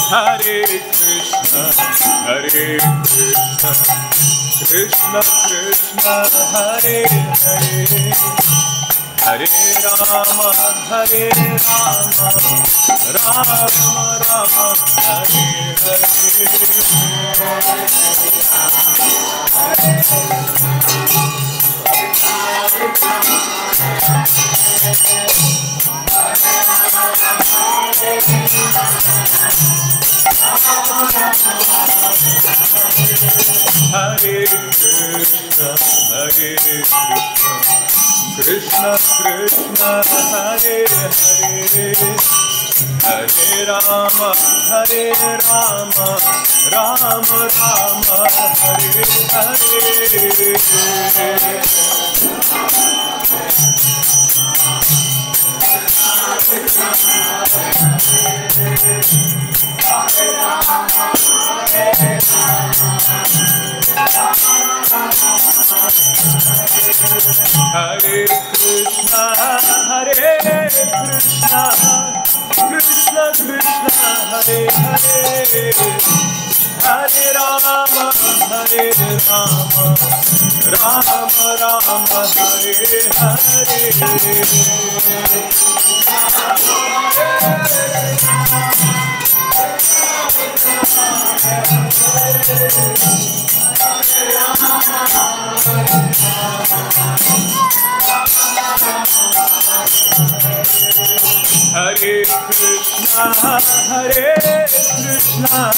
Hare Krishna, Hare Krishna, Krishna Krishna, Hare Hare, Hare Rama, Hare Rama, Rama Rama, Hare Hare. Hare Krishna, Hare Krishna, Krishna Krishna, Hare Hare, Hare Rama, Hare Rama, Rama Rama, Hare Hare. Hare Krishna, Hare Krishna, Krishna Krishna, Hare Hare, Hare Rama, Hare Rama, Rama Rama, Hare Hare. Hare Krishna, Hare Krishna,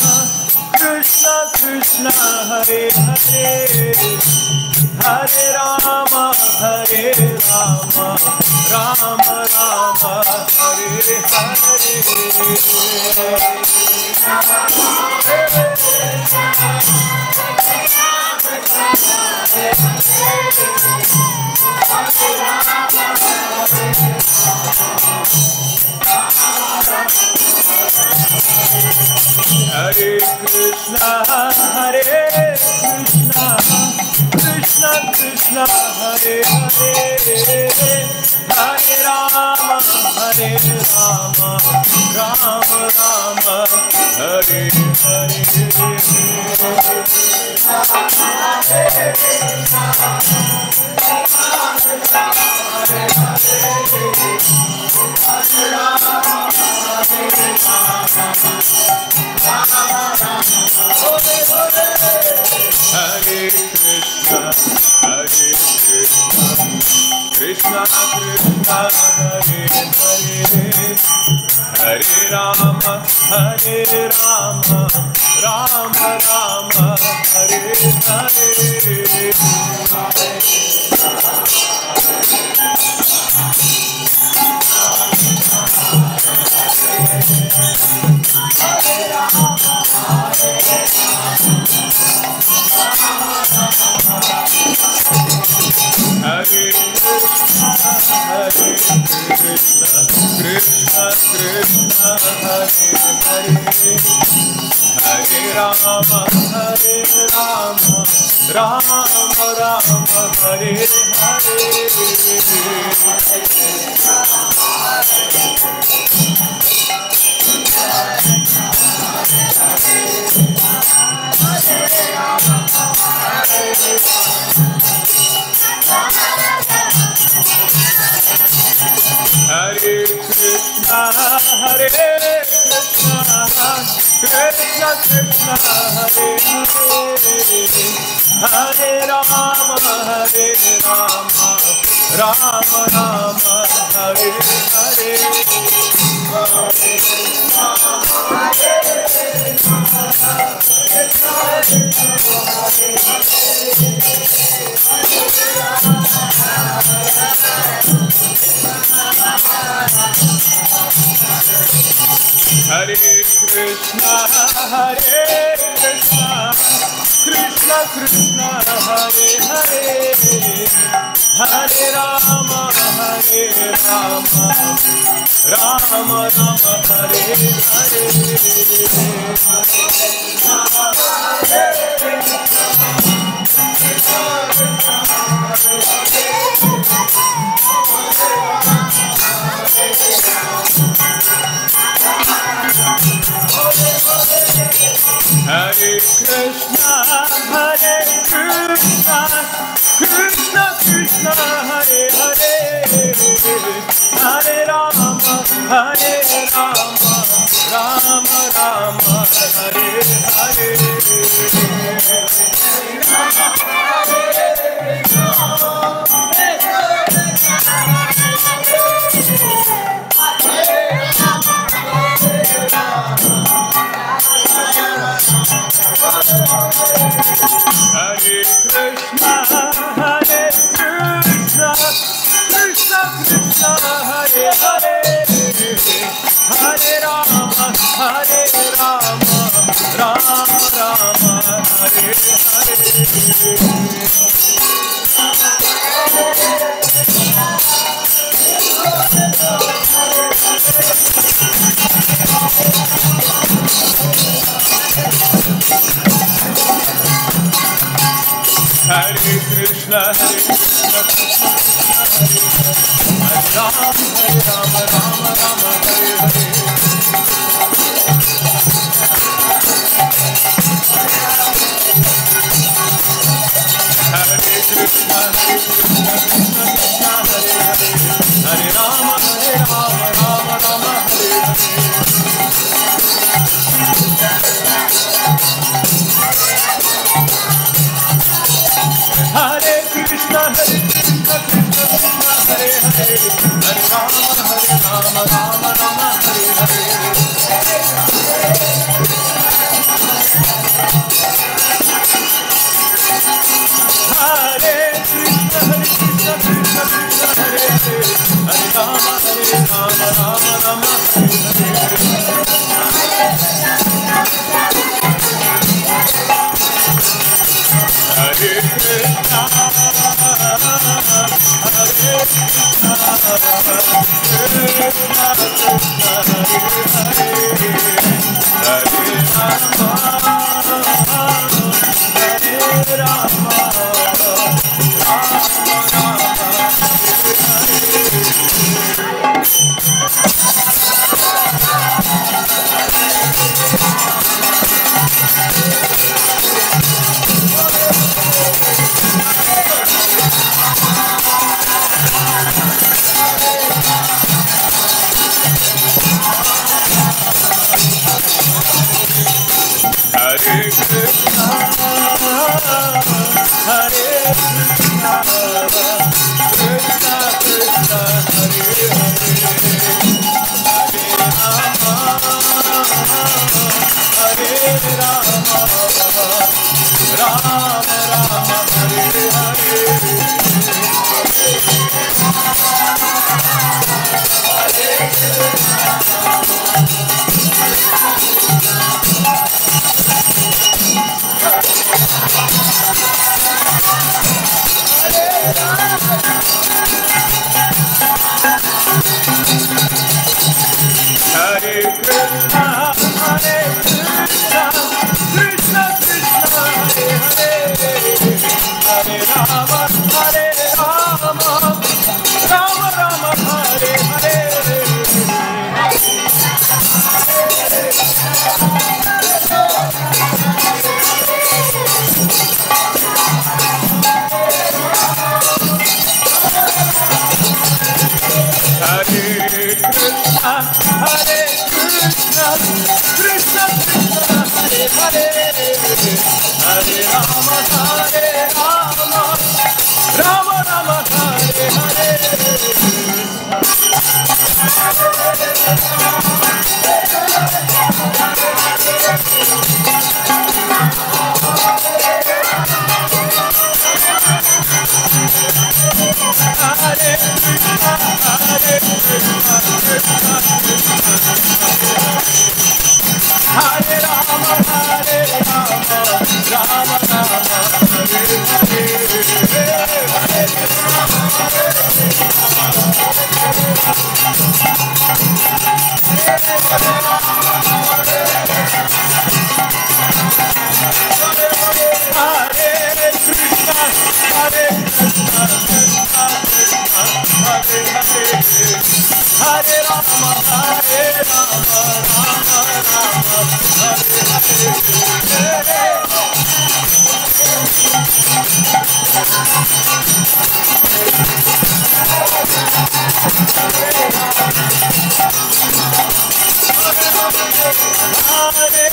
Krishna Krishna, Hare Hare, Hare Rama, Hare Rama, Rama Rama, Hare Hare. Hare Krishna, Hare Krishna, Krishna Krishna, Hare Hare, Hare Rama, Hare Rama, Rama Rama, Hare Hare. Hare Krishna, Hare Krishna, Krishna Krishna, Hare Hare, Hare Rama, Hare Rama, Rama Rama, Hare Hare. Hare Krishna, Hare Krishna, Krishna Krishna, Hare Hare, Hare Rama, Hare Rama, Rama Rama, Hare Hare. Hare Krishna, Hare Krishna, Krishna Krishna, Hare Hare, Hare Rama, Hare Rama, Rama Rama, Hare Hare. Hare Krishna, Hare Krishna, Krishna Krishna, Hare Hare, Hare Rama, Hare Rama, Rama Rama, Hare Hare. Hare Krishna, Hare Krishna, Krishna Krishna, Hare Hare, Hare Rama, Hare Rama, Rama Rama, Hare Hare. Hare Krishna, Hare Krishna, Krishna Krishna, Hare Hare, Hare Rama, Hare Rama, Rama Rama, Hare Hare. Hare Krishna, Hare Krishna, Krishna Krishna, Hare Hare, Hare Rama, Rama Rama, Hare Hare. Hare Krishna, Hare Krishna, Krishna Krishna, Hare Hare, Hare Rama, Rama Rama, Hare Hare. Hare Krishna, Hare Krishna, Krishna Krishna, Hare Hare, Hare Rama, Rama Rama, Hare Hare. Hare Krishna, Hare Krishna, Krishna Krishna, Hare Hare, Hare Rama, Rama Rama, Hare Hare. Hare Krishna, Hare Krishna, Krishna Krishna, Hare Hare, Hare Rama, Hare Rama, Rama Rama, Hare Krishna, Hare Krishna, Krishna Krishna, Hare Hare, Hare Rama, Hare Rama, Rama Rama, Hare Hare. Hare Krishna, Hare Krishna, Krishna Krishna, Hare Hare, Hare Rama, Hare Rama, Rama Rama, Hare Hare. Hare Krishna, Hare Krishna, Krishna Krishna, Hare Hare, Hare Rama, Hare Rama, Rama Rama, Hare Hare. Hare Krishna, Hare Krishna, Krishna Krishna, Hare Rama, Hare Rama, Rama Rama, Hare Hare, Hare Krishna, Hare Krishna, Krishna Krishna, Hare Hare, Hare Rama, Hare Rama, Rama Rama, Hare Hare. Hare